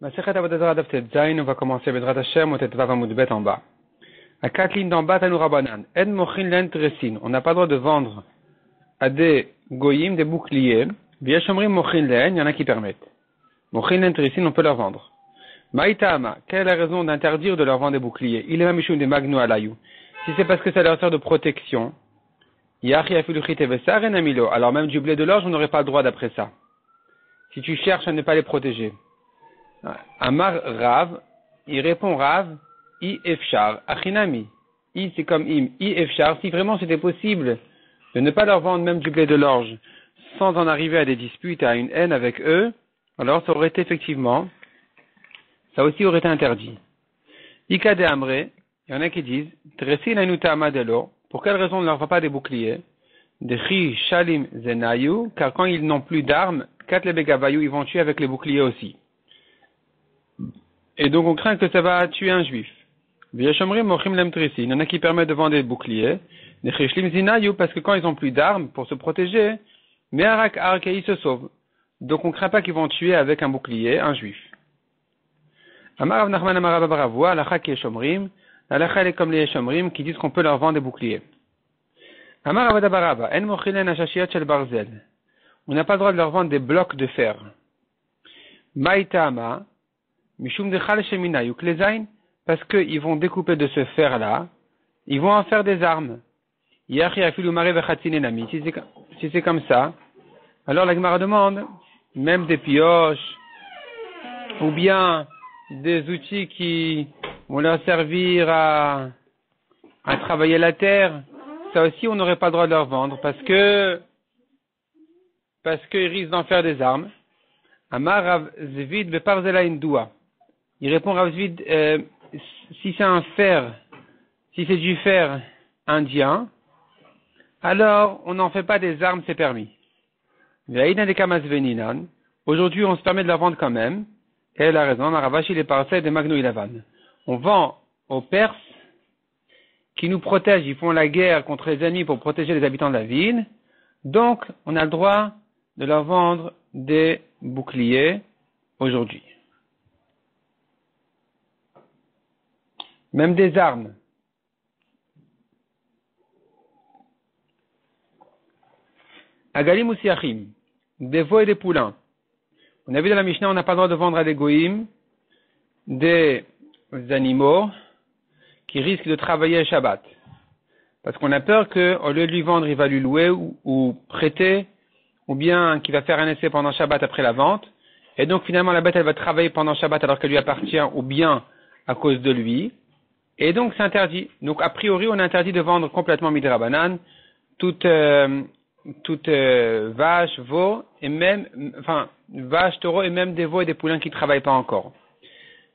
Masechet Avodat Zarah Daf Tet Zayin, on va commencer Bedrat Hashem, au Tet Vav Amud Bet en bas. À 4 lignes d'en bas, Tanu Rabanan. En Mochin Len Tresin. On n'a pas le droit de vendre à des goyim, des boucliers. Vieshomrim Mochin Len, il y en a qui permettent. Mochin Len Tresin, on peut leur vendre. Maïtama, quelle est la raison d'interdire de leur vendre des boucliers? Il est même Mishum des Magno Alayou. Si c'est parce que ça leur sert de protection, Yachi Afiluchit Evesar en Amilo. Alors même du blé de l'orge, on n'aurait pas le droit d'après ça. Si tu cherches à ne pas les protéger. Amar Rav, il répond Rav, I Efchar, Achinami. I c'est comme im, I Efchar, si vraiment c'était possible de ne pas leur vendre même du blé de l'orge sans en arriver à des disputes, à une haine avec eux, alors ça aurait été effectivement, ça aussi aurait été interdit. Ika de Amre, il y en a qui disent, Tresi Nanuta Amadelo, pour quelle raison on ne leur vend pas des boucliers? De Chi Shalim Zenayu, car quand ils n'ont plus d'armes, Kat le Begavayu, ils vont tuer avec les boucliers aussi. Et donc on craint que ça va tuer un juif. Il y en a qui permettent de vendre des boucliers. Parce que quand ils n'ont plus d'armes pour se protéger, mais ils se sauvent. Donc on ne craint pas qu'ils vont tuer avec un bouclier un juif. Amarav Nachman Amarav Baravua, Alacha qui est Shomrim, Alacha est comme les Shomrim qui disent qu'on peut leur vendre des boucliers. Amarav Dabarava, En Mochilen Ashashiat Shel Barzel. On n'a pas le droit de leur vendre des blocs de fer. Maïtama, Mishum de Chal Shemina Yuklezain, parce qu'ils vont découper de ce fer-là, ils vont en faire des armes. Si c'est comme ça, alors la Gemara demande, même des pioches, ou bien des outils qui vont leur servir à travailler la terre, ça aussi on n'aurait pas le droit de leur vendre, parce qu'ils risquent d'en faire des armes. Amar Rav Zvid beparzela indua. Il répond Rav Zvid, si c'est un fer, si c'est du fer indien, alors on n'en fait pas des armes, c'est permis. Aujourd'hui, on se permet de la vendre quand même. Elle a raison, Maravashi les parcelles de Magno Ilavan. On vend aux Perses qui nous protègent, ils font la guerre contre les ennemis pour protéger les habitants de la ville. Donc, on a le droit de leur vendre des boucliers aujourd'hui. Même des armes. Agalim ou siachim, des veaux et des poulains. On a vu dans la Mishnah, on n'a pas le droit de vendre à des goïms des animaux qui risquent de travailler Shabbat. Parce qu'on a peur qu'au lieu de lui vendre, il va lui louer ou prêter, ou bien qu'il va faire un essai pendant Shabbat après la vente. Et donc finalement la bête elle va travailler pendant Shabbat alors qu'elle lui appartient, ou bien à cause de lui. Et donc c'est interdit. Donc a priori on a interdit de vendre complètement midrabanan toute vache, veau et même vache, taureau et même des veaux et des poulains qui ne travaillent pas encore.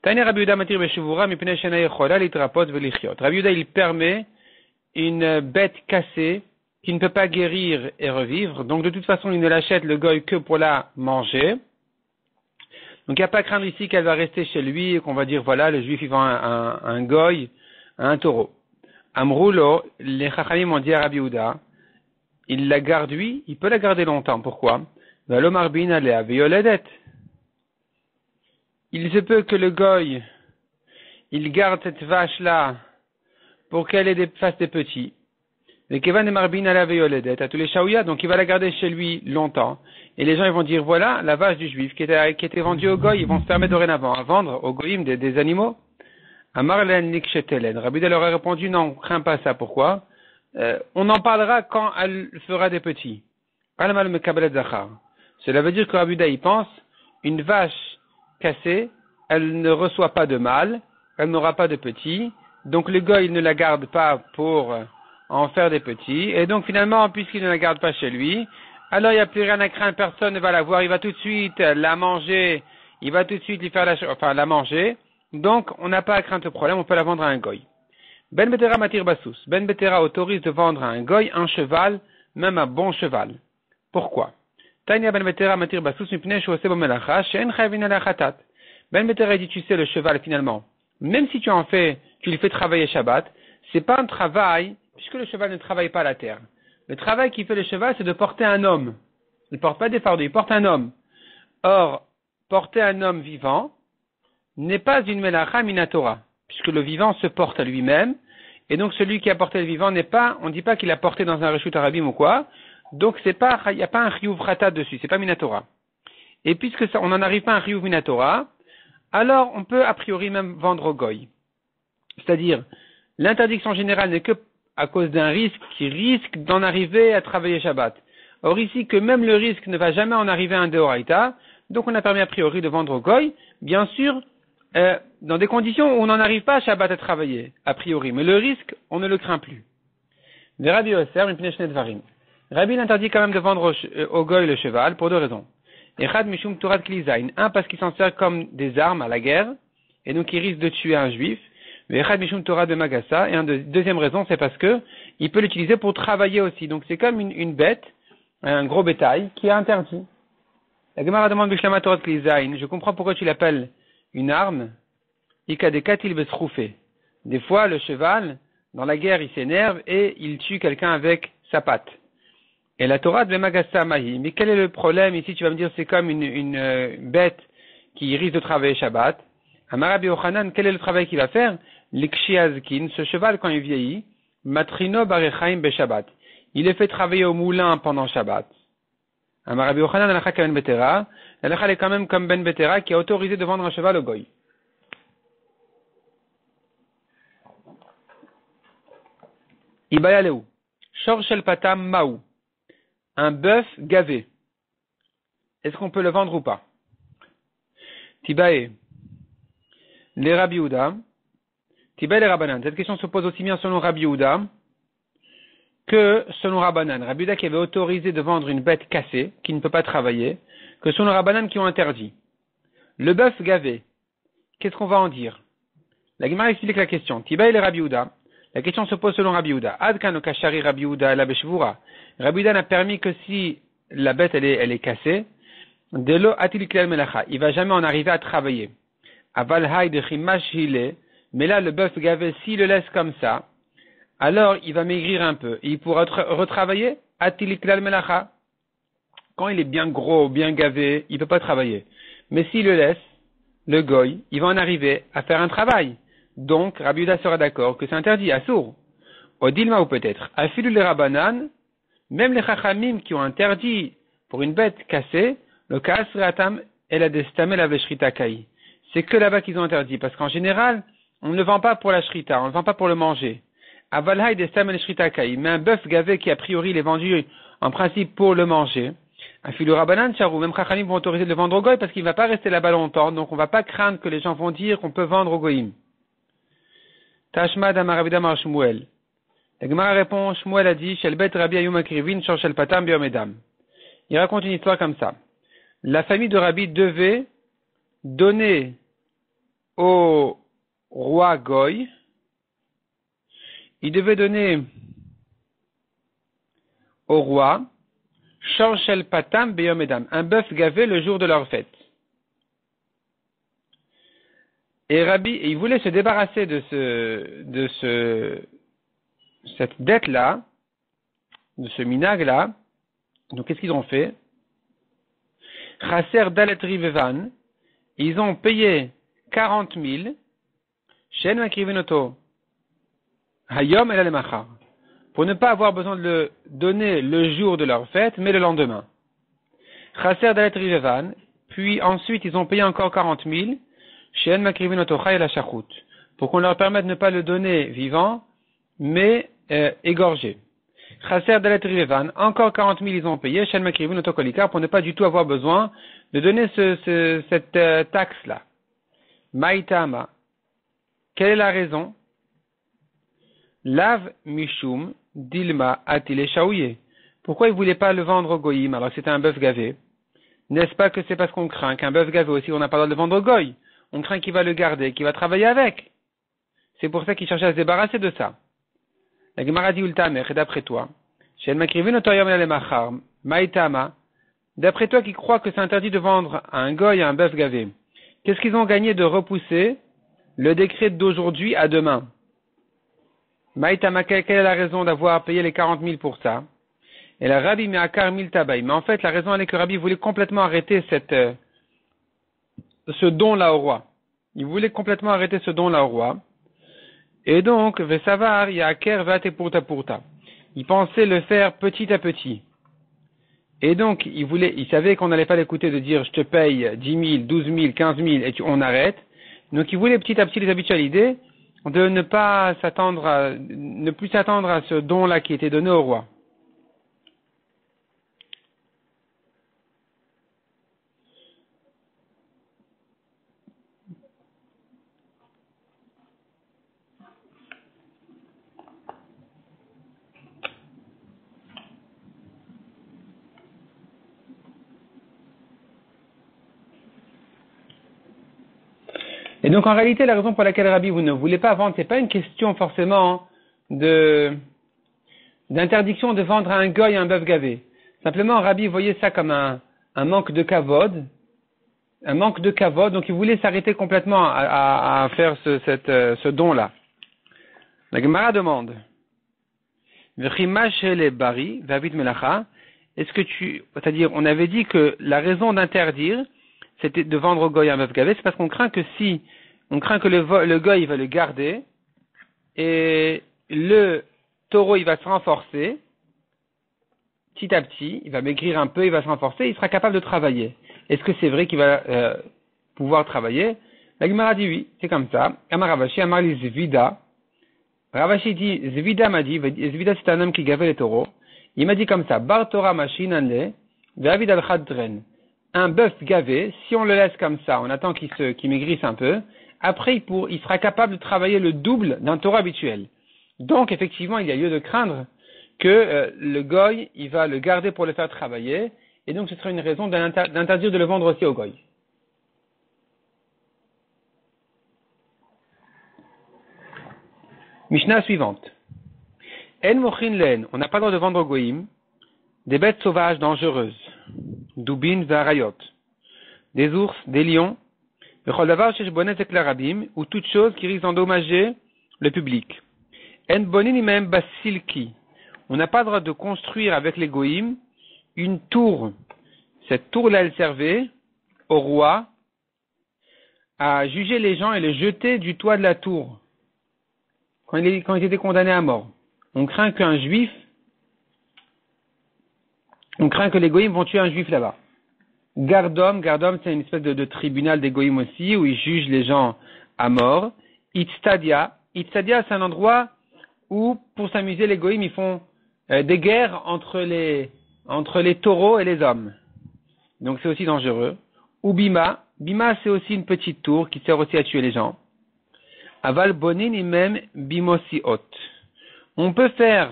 Tani Rabbi Yehuda matir beshuvura mipnei shena yechola litrapot velichiot. Rabbi Yehuda il permet une bête cassée qui ne peut pas guérir et revivre. Donc de toute façon il ne l'achète le goy que pour la manger. Donc il n'y a pas à craindre ici qu'elle va rester chez lui et qu'on va dire voilà le juif il vend un goy, un taureau. Amroulo, les chachamim ont dit à Rabbi Yehuda, il la garde lui, il peut la garder longtemps. Pourquoi? Il se peut que le goy, il garde cette vache-là pour qu'elle fasse des petits. Le kevan et marbin à la veyoledet, à tous les shaouya, donc il va la garder chez lui longtemps. Et les gens ils vont dire voilà la vache du juif qui était vendue au goy, ils vont se permettre dorénavant à vendre au goyim des animaux. Amar len nikchetelen. Rabbi leur a répondu non, on craint pas ça. Pourquoi? On en parlera quand elle fera des petits. Almal mekabelet zachar. Cela veut dire que Rabbi il pense une vache cassée, elle ne reçoit pas de mâle, elle n'aura pas de petits, donc le goy il ne la garde pas pour en faire des petits, et donc finalement puisqu'il ne la garde pas chez lui, alors il n'y a plus rien à craindre, personne ne va la voir, il va tout de suite la manger, il va tout de suite lui faire la manger, donc on n'a pas à craindre ce problème, on peut la vendre à un goy. Ben Betera Matir Bassous. Ben Betera autorise de vendre à un goy un cheval, même un bon cheval. Pourquoi? Tanya Ben Betera Matir Bassous mipnei she'oseh bo melacha she'en chayavin alei chatat. Ben Betera dit tu sais le cheval finalement, même si tu le fais travailler Shabbat, c'est pas un travail puisque le cheval ne travaille pas la terre. Le travail qui fait le cheval c'est de porter un homme. Il porte pas des fardeaux, il porte un homme. Or porter un homme vivant, n'est pas une melacha minatora, puisque le vivant se porte à lui-même, et donc celui qui a porté le vivant n'est pas, on ne dit pas qu'il a porté dans un reshut arabim ou quoi, donc c'est pas, il n'y a pas un chiyuv chata dessus, c'est pas minatora. Et puisque ça, on n'en arrive pas à un chiyuv minatora, alors on peut a priori même vendre au goy. C'est-à-dire, l'interdiction générale n'est que à cause d'un risque qui risque d'en arriver à travailler Shabbat. Or ici, que même le risque ne va jamais en arriver à un deoraita, donc on a permis a priori de vendre au goy, bien sûr, dans des conditions où on n'en arrive pas à Shabbat à travailler, a priori, mais le risque, on ne le craint plus. Rabbi interdit quand même de vendre au goy le cheval pour deux raisons. Echad mishum turat klizain, un parce qu'il s'en sert comme des armes à la guerre, et donc il risque de tuer un juif. Echad mishum torah de magassa, et deuxième raison, c'est parce que il peut l'utiliser pour travailler aussi. Donc c'est comme une bête, un gros bétail, qui est interdit. La Gemara demande Bishlama Torah Klizain, je comprends pourquoi tu l'appelles une arme. Ikadekatil besroufé. Des fois, le cheval, dans la guerre, il s'énerve et il tue quelqu'un avec sa patte. Et la Torah de Magassa Mahi. Mais quel est le problème ici? Tu vas me dire, c'est comme une bête qui risque de travailler Shabbat. Amarabi Ochanan, quel est le travail qu'il va faire? L'Ikshiazkin, ce cheval, quand il vieillit, Matrino Barechaim be Shabbat. Il est fait travailler au moulin pendant Shabbat. Amarabi Ochanan, Alacha Ben Betera. Alacha est quand même comme Ben Betera qui a autorisé de vendre un cheval au goy. Ibayaleu. Shor Shel Patam Maou. Un bœuf gavé. Est-ce qu'on peut le vendre ou pas? Tibae. Les Rabbi Yehuda. Tibae les Rabbanan. Cette question se pose aussi bien selon Rabbi Yehuda que selon Rabbanan. Rabbi Yehuda qui avait autorisé de vendre une bête cassée, qui ne peut pas travailler, que selon Rabbanan qui ont interdit. Le bœuf gavé. Qu'est-ce qu'on va en dire? La Gemara explique la question. Tibae les Rabbi Yehuda. La question se pose selon Rabbi Yehuda. Adkan o kashari Rabbi Yehuda la beshvura. Rabbi Yehuda n'a permis que si la bête elle est cassée, delo atil klal melacha. Il va jamais en arriver à travailler. Aval hay de chimash hile. Mais là, le bœuf gavé, s'il le laisse comme ça, alors il va maigrir un peu. Et il pourra retravailler atil klal melacha. Quand il est bien gros, bien gavé, il peut pas travailler. Mais s'il le laisse, le goy, il va en arriver à faire un travail. Donc, Rabbi Yehuda sera d'accord que c'est interdit, assour. Odilma ou peut-être. Afilu les Rabbanan, même les Chachamim qui ont interdit pour une bête cassée, le Kaasratam et la Destamel avec Shrita Kai. C'est que là-bas qu'ils ont interdit, parce qu'en général, on ne le vend pas pour la Shrita, on ne le vend pas pour le manger. Avalhaï Destamel Shrita Kai. Mais un bœuf gavé qui a priori il est vendu en principe pour le manger. Afilu Rabbanan, Charou, même Chachamim vont autoriser de le vendre au goy parce qu'il ne va pas rester là-bas longtemps, donc on ne va pas craindre que les gens vont dire qu'on peut vendre au goyim. Tashmad Amarabida Mar Shmuel. La Gemara répond, Shmuel a dit, Shelbet Rabbi Ayum Akrivin Shor Shel Patam Biomedam. Il raconte une histoire comme ça. La famille de Rabbi devait donner au roi Goy, il devait donner au roi Shor Shel Patam Biomedam, un bœuf gavé le jour de leur fête. Et il voulait se débarrasser de cette dette-là, de ce minag-là. Donc, qu'est-ce qu'ils ont fait? Chaser Dalet Rivevan, ils ont payé 40 000, Shen Makrivenoto, Hayom El Alemachar, pour ne pas avoir besoin de le donner le jour de leur fête, mais le lendemain. Chaser Dalet Rivevan, puis ensuite ils ont payé encore 40 000, Shen Makrivenoto Chay La Shachut, pour qu'on leur permette de ne pas le donner vivant, mais égorgé. Chaser Dalet Rivevan, encore 40 000 ils ont payé, Shen Makrivenoto Kolikar, pour ne pas du tout avoir besoin de donner cette taxe-là. Maïtama. Quelle est la raison? Lav Mishum Dilma Atile Shaouye. Pourquoi ils ne voulaient pas le vendre au goyim alors que c'était un bœuf gavé? N'est-ce pas que c'est parce qu'on craint qu'un bœuf gavé aussi, on n'a pas le droit de le vendre au goy? On craint qu'il va le garder, qu'il va travailler avec. C'est pour ça qu'ils cherchaient à se débarrasser de ça. La Gemara dit Ultamer, et d'après toi, Maïtama, d'après toi qui crois que c'est interdit de vendre à un goy un bœuf gavé, qu'est-ce qu'ils ont gagné de repousser le décret d'aujourd'hui à demain? Maïtama, quelle est la raison d'avoir payé les 40 000 pour ça? Et la Rabbi Me'akar mil tabaï. Mais en fait, la raison elle est que Rabbi voulait complètement arrêter ce don-là au roi. Il voulait complètement arrêter ce don-là au roi. Et donc, Vesavar, Yaker, Vate Purta. Il pensait le faire petit à petit. Et donc, il savait qu'on n'allait pas l'écouter de dire, je te paye 10 000, 12 000, 15 000, et on arrête. Donc, il voulait petit à petit les habituer à l'idée de ne plus s'attendre à ce don-là qui était donné au roi. Et donc, en réalité, la raison pour laquelle Rabbi, vous ne voulez pas vendre, c'est pas une question forcément d'interdiction de vendre à un goy un bœuf gavé. Simplement, Rabbi voyait ça comme un manque de kavod, donc il voulait s'arrêter complètement à faire ce don-là. La Gemara demande, c'est-à-dire, on avait dit que la raison d'interdire, c'était de vendre au goy un bœuf gavé, c'est parce qu'on craint que le goy va le garder, et le taureau, il va se renforcer, petit à petit, il va maigrir un peu, il va se renforcer, il sera capable de travailler. Est-ce que c'est vrai qu'il va pouvoir travailler? La Gemara dit oui, c'est comme ça. Amar Ravashi, Amar li Zvida. Ravashi dit, Zvida m'a dit, Zvida c'est un homme qui gavait les taureaux. Il m'a dit comme ça, Bar Torah Mashinanle, David al-Khadren. Un bœuf gavé, si on le laisse comme ça, on attend qu'il maigrisse un peu, après il sera capable de travailler le double d'un taureau habituel. Donc effectivement, il y a lieu de craindre que le goy, il va le garder pour le faire travailler, et donc ce serait une raison d'interdire de le vendre aussi au goy. Mishnah suivante. En mochin len, on n'a pas le droit de vendre au goyim des bêtes sauvages dangereuses, doubin ve'arayot, des ours, des lions, vechol davar shesh bonet eklarabim, ou toute chose qui risque d'endommager le public. En bonin imem basilki, on n'a pas le droit de construire avec les goyim une tour. Cette tour-là, elle servait au roi à juger les gens et les jeter du toit de la tour quand ils étaient condamnés à mort. On craint que les goyim vont tuer un juif là-bas. Gardom, c'est une espèce de tribunal des goyim aussi, où ils jugent les gens à mort. Itztadia, c'est un endroit où, pour s'amuser, les goyim, ils font des guerres entre les taureaux et les hommes. Donc c'est aussi dangereux. Ou Bima, c'est aussi une petite tour qui sert aussi à tuer les gens. Aval bonin imem bimosiot. On peut faire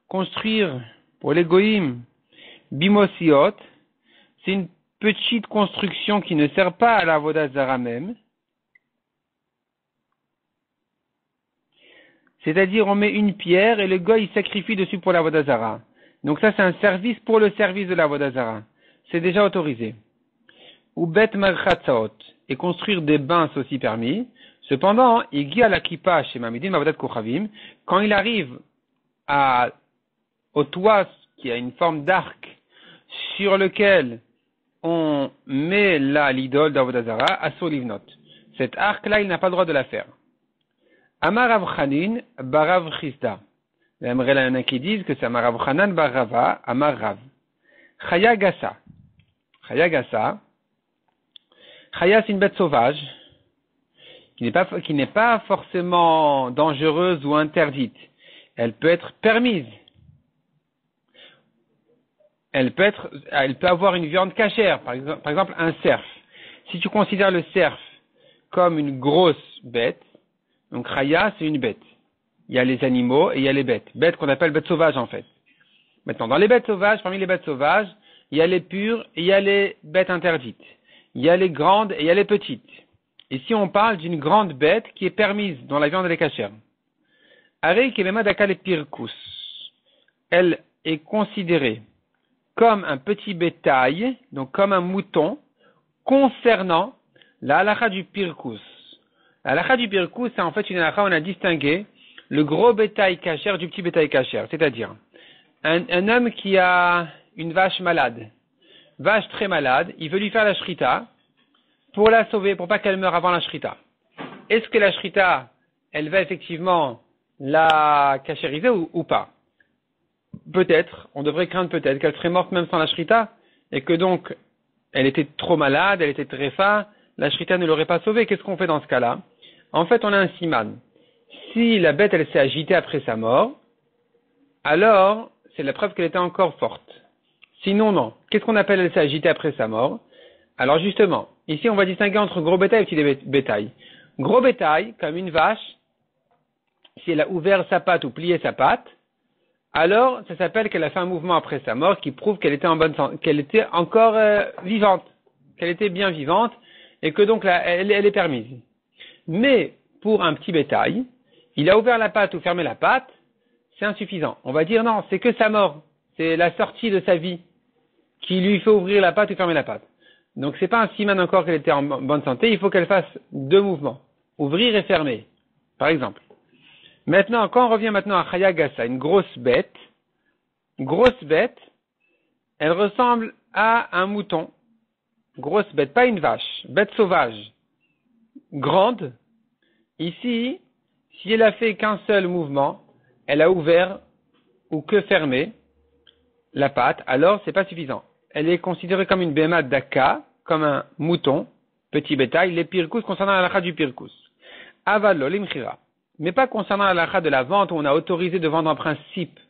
construire pour les goyim bimosiot, c'est une petite construction qui ne sert pas à la avodat zara même. C'est-à-dire on met une pierre et le goy il sacrifie dessus pour la avodat zara. Donc ça c'est un service pour le service de la avodat zara. C'est déjà autorisé. Ou bet marchatzaot, et construire des bains c'est aussi permis. Cependant, il guide à la kippa chez Mamidin Mavodat Kochavim, quand il arrive au toit qui a une forme d'arc sur lequel on met là l'idole d'Avodat Zara, Asur Livnot. Cet arc-là, il n'a pas le droit de la faire. Amar Rav Chanin Barav Chisda. Il y en a qui disent que c'est Amar Rav Chanan Barava, Amar Rav. Chaya Gassa, Chaya c'est une bête sauvage, qui n'est pas forcément dangereuse ou interdite. Elle peut être permise. Elle peut avoir une viande cachère, par exemple un cerf. Si tu considères le cerf comme une grosse bête, donc Chaya, c'est une bête. Il y a les animaux et il y a les bêtes. Bêtes qu'on appelle bêtes sauvages en fait. Maintenant, dans les bêtes sauvages, parmi les bêtes sauvages, il y a les pures et il y a les bêtes interdites. Il y a les grandes et il y a les petites. Ici, on parle d'une grande bête qui est permise, dont la viande est cachère. Arei kemema dakal pirkus. Elle est considérée comme un petit bétail, donc comme un mouton, concernant la halakha du pirkus. La halakha du pirkus, c'est en fait une halakha où on a distingué le gros bétail cachère du petit bétail cachère. C'est-à-dire, un homme qui a une vache malade, vache très malade, il veut lui faire la shrita pour la sauver, pour pas qu'elle meure avant la shrita. Est-ce que la shrita, elle va effectivement la cachériser ou pas? Peut-être, on devrait craindre peut-être qu'elle serait morte même sans la shrita, et que donc, elle était trop malade, elle était tréfa, la shrita ne l'aurait pas sauvée. Qu'est-ce qu'on fait dans ce cas-là? En fait, on a un siman. Si la bête, elle s'est agitée après sa mort, alors, c'est la preuve qu'elle était encore forte. Sinon, non. Qu'est-ce qu'on appelle elle s'est agitée après sa mort? Alors justement, ici on va distinguer entre gros bétail et petit bétail. Gros bétail, comme une vache, si elle a ouvert sa patte ou plié sa patte, alors ça s'appelle qu'elle a fait un mouvement après sa mort qui prouve qu'elle était en bonne santé, qu'elle était encore vivante, qu'elle était bien vivante et que donc là, elle est permise. Mais pour un petit bétail, il a ouvert la patte ou fermé la patte, c'est insuffisant. On va dire non, c'est que sa mort, c'est la sortie de sa vie qui lui fait ouvrir la patte ou fermer la patte. Donc c'est pas un siman encore qu'elle était en bonne santé, il faut qu'elle fasse deux mouvements, ouvrir et fermer, par exemple. Maintenant, quand on revient maintenant à Chaya Gassa, une grosse bête, elle ressemble à un mouton, grosse bête, pas une vache, bête sauvage, grande. Ici, si elle a fait qu'un seul mouvement, elle a ouvert ou que fermé la patte, alors c'est pas suffisant. Elle est considérée comme une béma d'aka, comme un mouton, petit bétail, les pirkous concernant la lacha du pirkous. Avalo limchira. Mais pas concernant la lacha de la vente où on a autorisé de vendre en principe,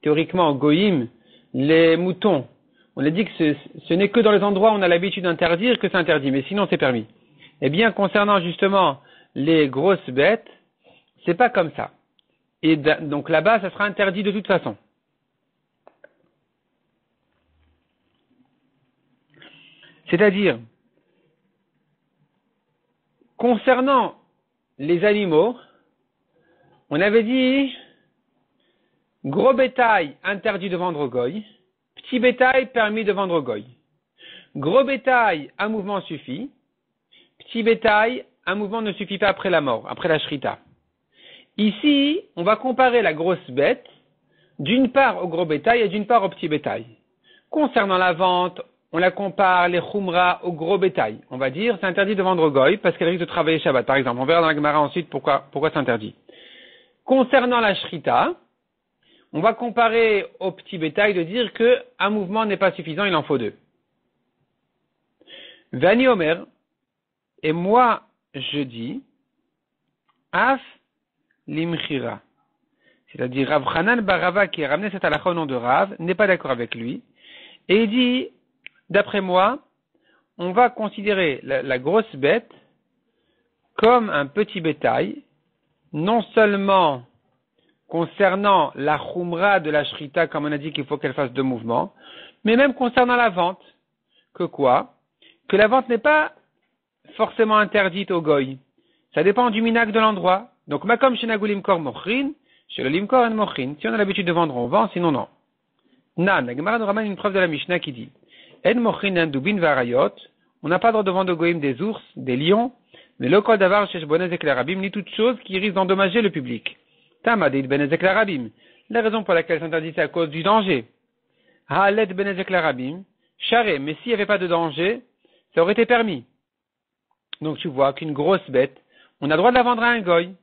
théoriquement au goïm, les moutons. On a dit que ce n'est que dans les endroits où on a l'habitude d'interdire que c'est interdit, mais sinon c'est permis. Eh bien, concernant justement les grosses bêtes, c'est pas comme ça. Et donc là-bas, ça sera interdit de toute façon. C'est-à-dire, concernant les animaux, on avait dit gros bétail interdit de vendre au goy, petit bétail permis de vendre au goy. Gros bétail, un mouvement suffit, petit bétail, un mouvement ne suffit pas après la mort, après la shrita. Ici, on va comparer la grosse bête d'une part au gros bétail et d'une part au petit bétail. Concernant la vente, on la compare, les khumra, au gros bétail. On va dire, c'est interdit de vendre au goy parce qu'elle risque de travailler Shabbat, par exemple. On verra dans la Gemara ensuite pourquoi c'est interdit. Concernant la shrita, on va comparer au petit bétail de dire que un mouvement n'est pas suffisant, il en faut deux. Vani Omer, et moi je dis, Af limchira. C'est-à-dire Rav Hanan Barava qui a ramené cette halakha au nom de Rav n'est pas d'accord avec lui. Et il dit, d'après moi, on va considérer la grosse bête comme un petit bétail, non seulement concernant la khumra de la shrita, comme on a dit qu'il faut qu'elle fasse deux mouvements, mais même concernant la vente. Que quoi? Que la vente n'est pas forcément interdite au goy. Ça dépend du minag de l'endroit. Donc, makom shenagu limkor mochrin, shelo limkor en mochrin. Si on a l'habitude de vendre, on vend, sinon non. Nan, la Gemara nous ramène une preuve de la Mishnah qui dit En mochrin en dubin varayot, on n'a pas le droit de vendre au goyim des ours, des lions, mais le kol davar shesh bonezek larabim, ni toute chose qui risque d'endommager le public. Tamadit benezek larabim. La raison pour laquelle c'est interdit, c'est à cause du danger. Haalet benezek larabim, charé, mais s'il n'y avait pas de danger, ça aurait été permis. Donc tu vois qu'une grosse bête, on a le droit de la vendre à un goy.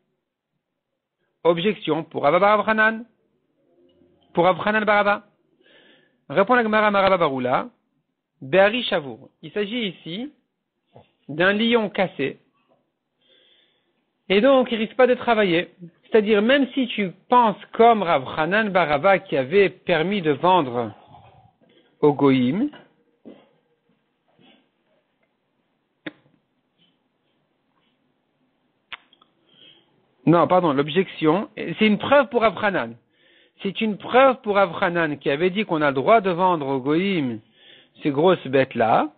Objection pour Rav Hanan. Pour Rav Hanan Baraba. Répond la Gemara Maraba Baroula. Be'ari Shavour. Il s'agit ici d'un lion cassé. Et donc, il risque pas de travailler. C'est-à-dire, même si tu penses comme Rav Hanan Baraba qui avait permis de vendre au goïm, non, pardon, l'objection, c'est une preuve pour Rav Hanan. C'est une preuve pour Rav Hanan qui avait dit qu'on a le droit de vendre au goïm ces grosses bêtes-là.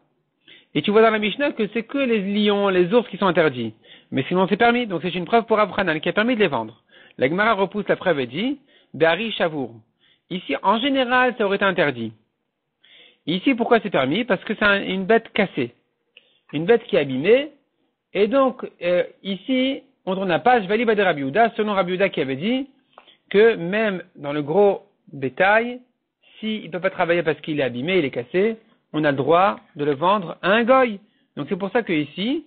Et tu vois dans la Mishnah que c'est que les lions, les ours qui sont interdits. Mais sinon c'est permis. Donc c'est une preuve pour Rav Hanan qui a permis de les vendre. La Gemara repousse la preuve et dit, Be'ari Shavour. Ici, en général, ça aurait été interdit. Ici, pourquoi c'est permis? Parce que c'est une bête cassée. Une bête qui est abîmée. Et donc, ici, on tourne la page, Vali Bade Rabbi Yehuda, selon Rabbi Yehuda qui avait dit que même dans le gros bétail, s'il ne peut pas travailler parce qu'il est abîmé, il est cassé, on a le droit de le vendre à un goy. Donc c'est pour ça que ici,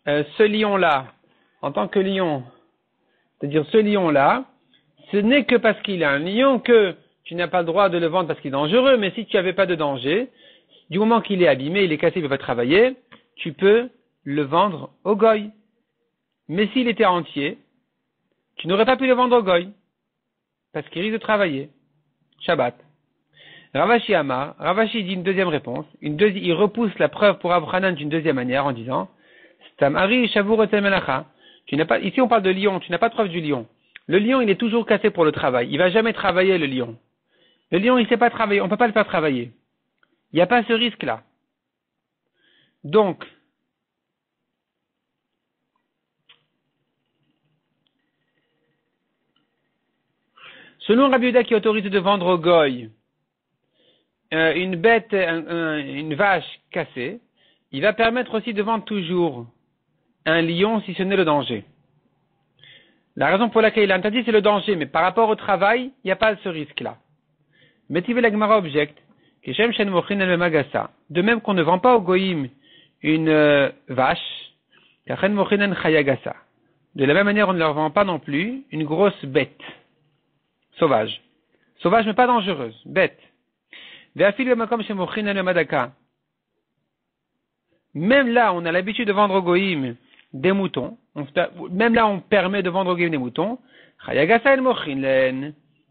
ce lion-là, en tant que lion, c'est-à-dire ce lion-là, ce n'est que parce qu'il est un lion que tu n'as pas le droit de le vendre parce qu'il est dangereux, mais si tu n'avais pas de danger, du moment qu'il est abîmé, il est cassé, il ne peut pas travailler, tu peux le vendre au goy. Mais s'il était entier, tu n'aurais pas pu le vendre au goy, parce qu'il risque de travailler. Shabbat. Ravashi Amar, Ravashi dit une deuxième réponse, il repousse la preuve pour Rav Hanan d'une deuxième manière en disant, Stamari Shavur Etel Melacha. Ici on parle de lion, tu n'as pas de preuve du lion. Le lion, il est toujours cassé pour le travail. Il va jamais travailler, le lion. Le lion, il sait pas travailler, on peut pas le faire travailler. Il n'y a pas ce risque-là. Donc, selon Rabbi Yehuda qui autorise de vendre au goy une bête, une vache cassée, il va permettre aussi de vendre toujours un lion si ce n'est le danger. La raison pour laquelle il a interdit, c'est le danger, mais par rapport au travail, il n'y a pas ce risque-là. Metiveh la Gemara objecte, de même qu'on ne vend pas au goïm une vache, de la même manière on ne leur vend pas non plus une grosse bête, sauvage. Sauvage mais pas dangereuse, bête. Même là, on a l'habitude de vendre au goïm des moutons. Même là, on permet de vendre au goïm des moutons.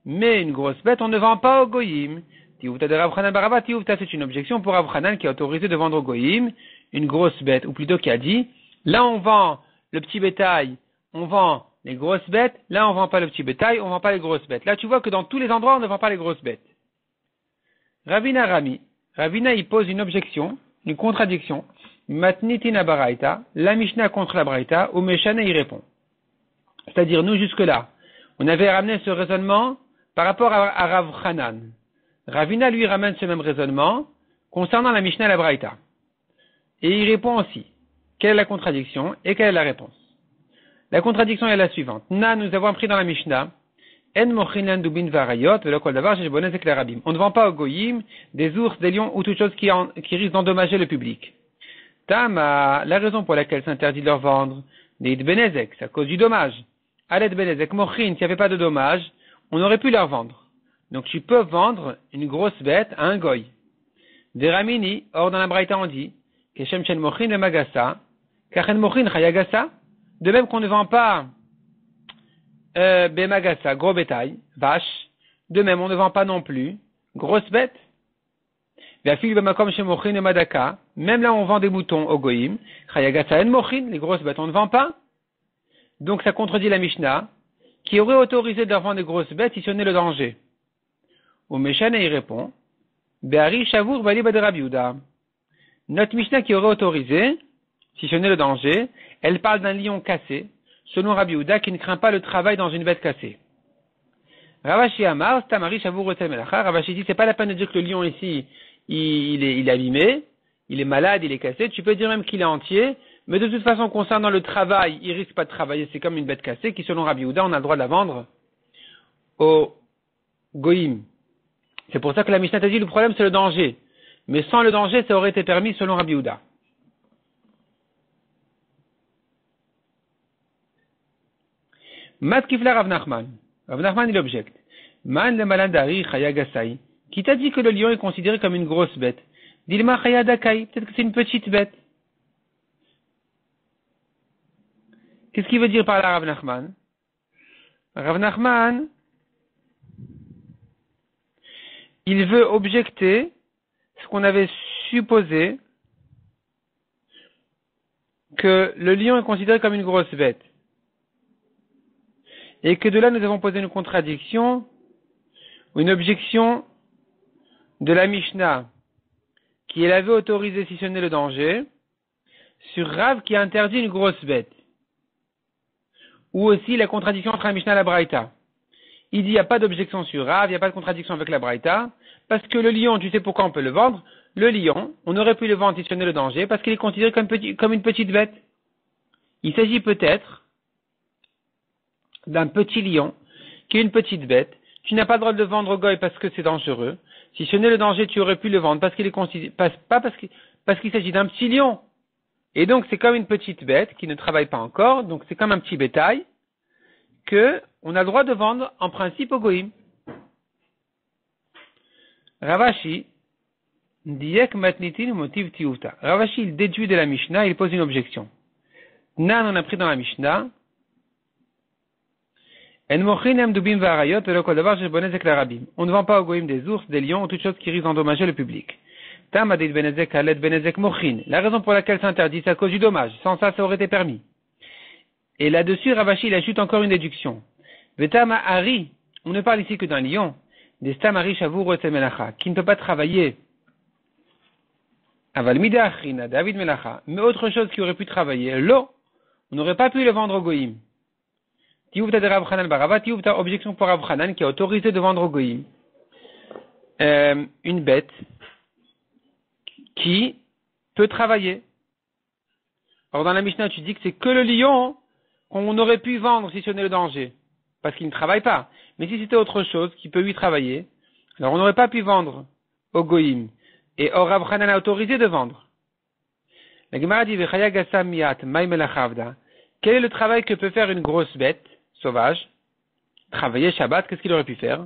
Mais une grosse bête, on ne vend pas au goïm. C'est une objection pour Rav Hanan qui a autorisé de vendre au goïm une grosse bête, ou plutôt qui a dit, là on vend le petit bétail, on vend les grosses bêtes, là on vend pas le petit bétail, on vend pas les grosses bêtes. Là tu vois que dans tous les endroits on ne vend pas les grosses bêtes. Ravina Rami, Ravina il pose une objection, une contradiction. Matnitina Baraita, la Mishnah contre la Baraita, ou Meshane y répond. C'est-à-dire nous jusque là, on avait ramené ce raisonnement par rapport à Rav Hanan. Ravina lui ramène ce même raisonnement concernant la Mishnah et la Baraita. Et il répond aussi. Quelle est la contradiction et quelle est la réponse? La contradiction est la suivante. Nous avons appris dans la Mishnah, on ne vend pas au goyim des ours, des lions ou toute chose qui risque d'endommager le public. Tama, la raison pour laquelle c'est interdit de leur vendre, c'est à cause du dommage. Alet benezek mochin, s'il n'y avait pas de dommage, on aurait pu leur vendre. Donc tu peux vendre une grosse bête à un goy. Veramini, or dans la Braïta on dit, Keshem Chen Mochin le Magasa, Kachen Mochin Chayagasa, de même qu'on ne vend pas Bemagasa, gros bétail, vache, de même on ne vend pas non plus grosse bête. Vafil Bemakom Shem Mochin le Madaka, même là on vend des moutons au Goïm, Chayagasa en Mochin, les grosses bêtes on ne vend pas. Donc ça contredit la Mishnah, qui aurait autorisé de leur vendre des grosses bêtes si ce n'est le danger. Au Meshane il répond, Be'ari Shavur Bali Bad Rabbi Yehuda. Notre Mishnah qui aurait autorisé, si ce n'est le danger, elle parle d'un lion cassé, selon Rabbi Yehuda, qui ne craint pas le travail dans une bête cassée. Ravashi Amar, Stamari Shavur Otel Melacha, Ravashi dit, c'est pas la peine de dire que le lion ici, il est abîmé, il est malade, il est cassé, tu peux dire même qu'il est entier, mais de toute façon, concernant le travail, il risque pas de travailler, c'est comme une bête cassée, qui selon Rabbi Yehuda, on a le droit de la vendre au Goïm. C'est pour ça que la Mishnah t'a dit, le problème c'est le danger. Mais sans le danger, ça aurait été permis selon Rabbi Yehuda. Matkifla Rav Nachman. Rav Nachman il objecte. Man le malandari chayagasai. Qui t'a dit que le lion est considéré comme une grosse bête? Dilma chayadakai. Peut-être que c'est une petite bête. Qu'est-ce qu'il veut dire par là Rav Nachman? Rav Nachman, il veut objecter ce qu'on avait supposé que le lion est considéré comme une grosse bête. Et que de là nous avons posé une contradiction ou une objection de la Mishnah qui elle avait autorisé si ce n'est le danger sur Rav qui a interdit une grosse bête. Ou aussi la contradiction entre la Mishnah et la Braïta. Il dit il n'y a pas d'objection sur Rav, il n'y a pas de contradiction avec la Braïta, parce que le lion, tu sais pourquoi on peut le vendre? Le lion, on aurait pu le vendre si ce n'est le danger, parce qu'il est considéré comme une petite bête. Il s'agit peut-être d'un petit lion, qui est une petite bête. Tu n'as pas le droit de le vendre au goy parce que c'est dangereux. Si ce n'est le danger, tu aurais pu le vendre parce qu'il est considéré, parce qu'il s'agit d'un petit lion. Et donc, c'est comme une petite bête qui ne travaille pas encore, donc c'est comme un petit bétail que on a le droit de vendre en principe au goïm. Ravashi, Diek matnitin motiv tiuta. Ravashi, il déduit de la Mishnah, il pose une objection. Nan, on a pris dans la Mishnah, on ne vend pas au goïm des ours, des lions ou toutes choses qui risquent d'endommager le public. La raison pour laquelle c'est interdit, c'est à cause du dommage. Sans ça, ça aurait été permis. Et là-dessus, Ravashi, il ajoute encore une déduction. Vetama Ari, on ne parle ici que d'un lion, des Stamari Shavur Melacha, qui ne peut pas travailler. Aval Midachrina, David Melacha, mais autre chose qui aurait pu travailler, l'eau, on n'aurait pas pu le vendre au goïm. Tiuvta de Rav Chanan Barava, Tiuvta, objection pour Rav Chanan qui a autorisé de vendre au goïm une bête qui peut travailler. Or dans la Mishnah, tu dis que c'est que le lion qu'on aurait pu vendre si ce n'est le danger, parce qu'il ne travaille pas. Mais si c'était autre chose qui peut lui travailler, alors on n'aurait pas pu vendre au goïm. Et or Rav Chanan a autorisé de vendre. La Gemara dit Vechaya Gasa Miat Mai Melachavda. Quel est le travail que peut faire une grosse bête sauvage? Travailler Shabbat, qu'est-ce qu'il aurait pu faire?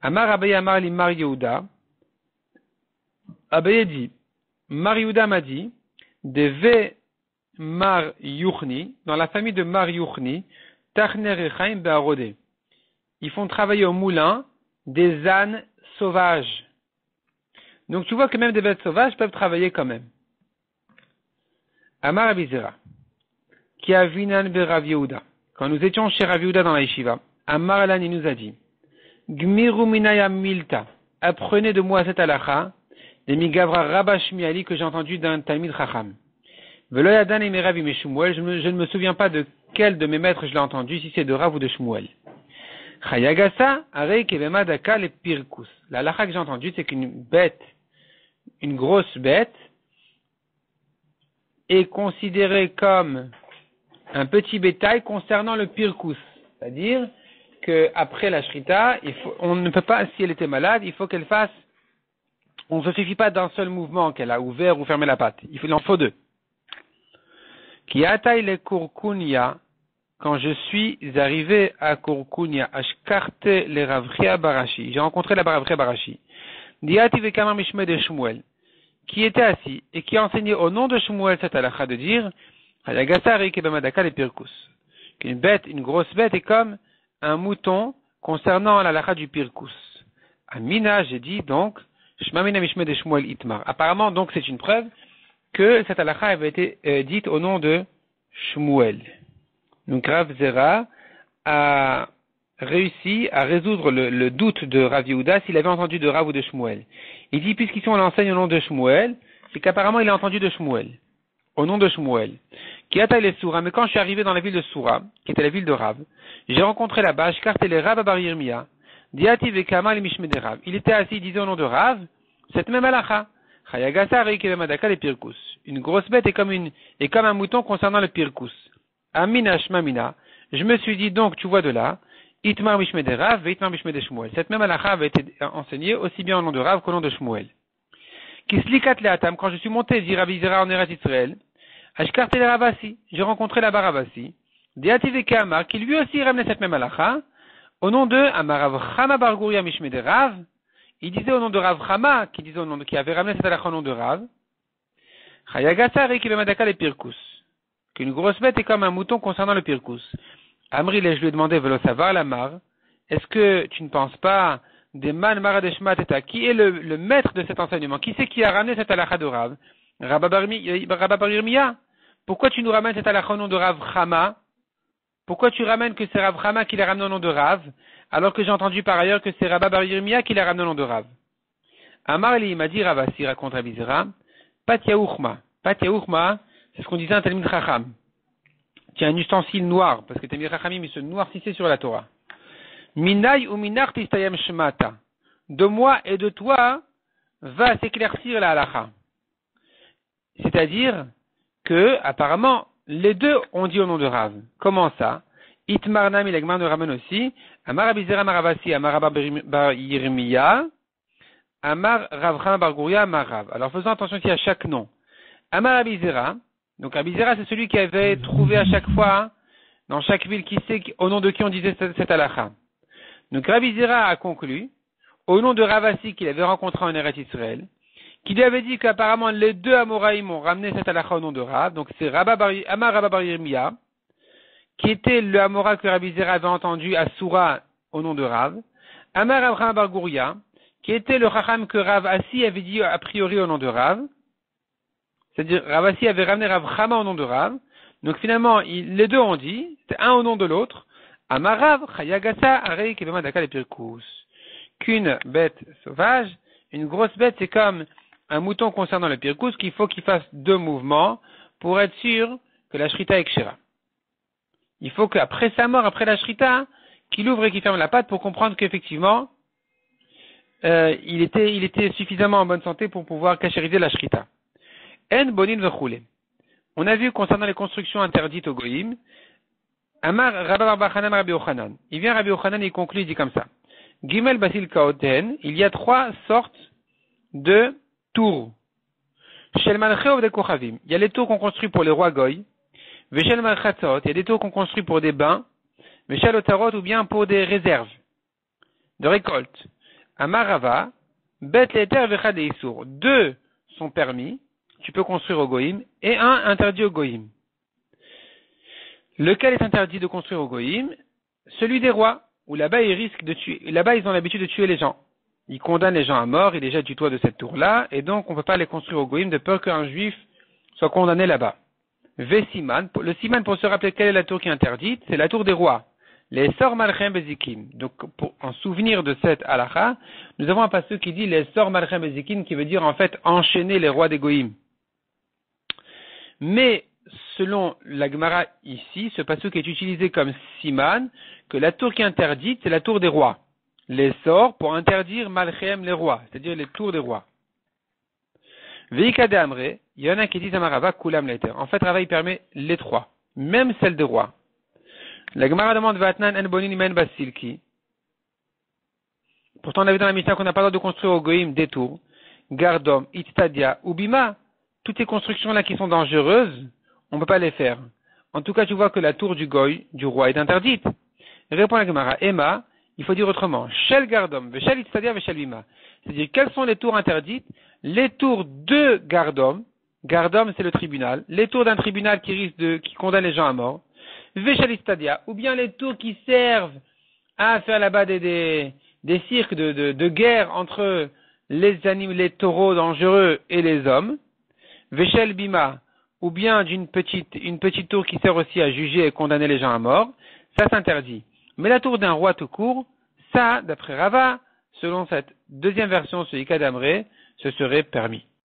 Amar Abaye Amar li Mar Yehuda. Abaye dit, Mar Yehuda m'a dit, Deve Mar Yuchni, dans la famille de Mar Yuchni, Tachner Echaim Be'arodé. Ils font travailler au moulin des ânes sauvages. Donc tu vois que même des bêtes sauvages peuvent travailler quand même. Amar Abizera, qui a Vinan be Rav Yehuda. Quand nous étions chez Rav Yehuda dans la yeshiva, Amar Alan, il nous a dit, Gmiru minaya milta, apprenez de moi cette halakha, des migavra rabashmi ali que j'ai entendu d'un Talmid Chacham. Veloyadan et meravi me Shmuel, je ne me souviens pas de quel de mes maîtres je l'ai entendu, si c'est de Rav ou de Shmuel. Chayagasa, arei kevema daka le pirkus. La halakha que j'ai entendue, c'est qu'une bête, une grosse bête, est considérée comme un petit bétail concernant le pirkus. C'est-à-dire qu'après la shrita, on ne peut pas, si elle était malade, il faut qu'elle fasse, on ne se suffit pas d'un seul mouvement qu'elle a ouvert ou fermé la patte. Il en faut deux. Qui ataille les Kurkunya, quand je suis arrivé à Kurkunya, ashkarte les Ravchia Barashi, j'ai rencontré la Ravchia Barashi, Diati vekamar mishme de Shmuel, qui était assis et qui enseignait au nom de Shmuel cette halakha de dire, Hayagasa reikebemadaka le pirkus, qu'une bête, une grosse bête est comme un mouton concernant la halakha du pirkus. Amina, j'ai dit donc, Shmamina mishme de Shmuel itmar. Apparemment, donc, c'est une preuve que cette halakha avait été dite au nom de Shmuel. Donc Rav Zera a réussi à résoudre le doute de Rav Yehuda s'il avait entendu de Rav ou de Shmuel. Il dit, puisqu'ici on l'enseigne au nom de Shmuel, c'est qu'apparemment il a entendu de Shmuel, au nom de Shmuel. Qui a les Soura, mais quand je suis arrivé dans la ville de Soura, qui était la ville de Rav, j'ai rencontré là-bas, je cartais les Rav Bar Yirmiyah, Diati vekama le mishme de Rav. Il était assis, il disait au nom de Rav, cette même halakha. Chayagasa reikebemadaka le pirkus. Une grosse bête est comme un mouton concernant le pirkus. Amina shmamina. Je me suis dit donc, tu vois de là, Itmar mishme de Rav, Itmar mishme de Shmuel. Cette même halakha avait été enseignée aussi bien au nom de Rav qu'au nom de Shmuel. Kislikat leatam, quand je suis monté, dit Rabbi Zera en Eretz Israël, ashkarte le Ravasi. J'ai rencontré là-bas Ravasi. Diati veke Amar, qui lui aussi ramenait cette même halakha, au nom de Amarav Chama Bargouria mishme de Rav. Il disait au nom de Rav Chama, qui avait ramené cette halakha au nom de Rav, Chayagasa reikebemadaka le pirkus. Qu'une grosse bête est comme un mouton concernant le pirkus. Amri, je lui ai demandé, Velo savar la mar, est-ce que tu ne penses pas des man maradeshmat eta, qui est le maître de cet enseignement? Qui c'est qui a ramené cette halakha de Rav? Rabba Bar Yirmiyah. Pourquoi tu nous ramènes cette halakha au nom de Rav Chama? Pourquoi tu ramènes que c'est Rav Chama qui l'a ramené au nom de Rav, alors que j'ai entendu par ailleurs que c'est Rabba Bar Yirmiyah qui l'a ramené au nom de Rav? Amar il m'a dit, Ravasi, raconte Rabbi Zera, Patia Uchma, c'est ce qu'on disait un Talmid Chacham. Tu as un ustensile noir, parce que Talmid Chachamim, il se noircissait sur la Torah. Minai ou minar tistayam shmata. De moi et de toi va s'éclaircir la halakha. C'est-à-dire que, apparemment, les deux ont dit au nom de Rav. Comment ça? Itmarnam il agman de Raman aussi. Amar Abizera Maravasi, Amar Bar Yirmiyah, Amar Rav Chama Bar Gouria, Amar Rav. Alors faisons attention ici à chaque nom. Amar Abizera, Donc Rabbi Zera, c'est celui qui avait trouvé à chaque fois, dans chaque ville, qui sait au nom de qui on disait cette halakha. Donc Rabbi Zera a conclu, au nom de Ravasi qu'il avait rencontré en Eretz Israël, qui lui avait dit qu'apparemment les deux Amoraïm ont ramené cette halakha au nom de Rav. Donc c'est Amar Rabba Bar Yirmiyah, qui était le Amora que Rabbi Zera avait entendu à Soura au nom de Rav. Amar Abraham Bar Gouria, qui était le Chacham que Rav Assi avait dit a priori au nom de Rav. C'est-à-dire, Rav Assi avait ramené Rav Chama au nom de Rav. Donc finalement, les deux ont dit, c'est un au nom de l'autre, Amar Rav, Chayagasa, Arei, Kebema Daka, Lepirkus. Qu'une bête sauvage, une grosse bête, c'est comme un mouton concernant le Pirkus, qu'il faut qu'il fasse 2 mouvements pour être sûr que la Shrita est Kshira. Il faut qu'après sa mort, après la Shrita, qu'il ouvre et qu'il ferme la patte pour comprendre qu'effectivement, il était suffisamment en bonne santé pour pouvoir cachériser la Shrita. En bonin vechule. On a vu concernant les constructions interdites au Goïm, Amar Rabba Bar Chanan Rabbi Yochanan. Il vient Rabbi Yochanan et il conclut, il dit comme ça. Gimel Basil Kaoten, il y a 3 sortes de tours. Shel Malcheov de Kochavim. Il y a les tours qu'on construit pour les rois Goy. Veshel Malchatzot, il y a des tours qu'on construit pour des bains. Veshel Otarot, ou bien pour des réserves de récolte. Amar Rava, Bet Leter Vechad Eisur. 2 sont permis, tu peux construire au Goïm, et 1 interdit au Goïm. Lequel est interdit de construire au Goïm? Celui des rois, où là-bas ils risquent de tuer, là-bas ils ont l'habitude de tuer les gens. Ils condamnent les gens à mort, ils les jettent du toit de cette tour-là, et donc on ne peut pas les construire au Goïm de peur qu'un juif soit condamné là-bas. Vesiman, le siman pour se rappeler quelle est la tour qui est interdite, c'est la tour des rois. Les Sor Malchem Bezikim. Donc, en souvenir de cette halakha, nous avons un passage qui dit les Sor Malchem Bezikim, qui veut dire en fait enchaîner les rois des Goïm. Mais, selon la Gemara ici, ce passage est utilisé comme siman, que la tour qui est interdite, c'est la tour des rois. Les sorts pour interdire Malchem les rois, c'est-à-dire les tours des rois. Veika de Amre, il y en a qui disent à Marava, Kulam Leiter. En fait, Rava, il permet les 3, même celle des rois. La Gemara demande Vatnan en bonin men basilki. Pourtant, on avait dans la Mishnah qu'on n'a pas le droit de construire au Goïm des tours. Gardom, Itztadia, ou Bima. Toutes ces constructions-là qui sont dangereuses, on ne peut pas les faire. En tout cas, tu vois que la tour du Goï, du roi, est interdite. Répond la Gemara, Emma, il faut dire autrement. Shel Gardom, Veshel Itztadia, Veshel Bima. C'est-à-dire, quelles sont les tours interdites? Les tours de Gardom. Gardom, c'est le tribunal. Les tours d'un tribunal qui condamne les gens à mort. Veshalistadia, ou bien les tours qui servent à faire là-bas des cirques de guerre entre les taureaux dangereux et les hommes. Veshel Bima, ou bien une petite tour qui sert aussi à juger et condamner les gens à mort. Ça s'interdit. Mais la tour d'un roi tout court, ça, d'après Rava, selon cette deuxième version sur Ika d'Amré, ce serait permis.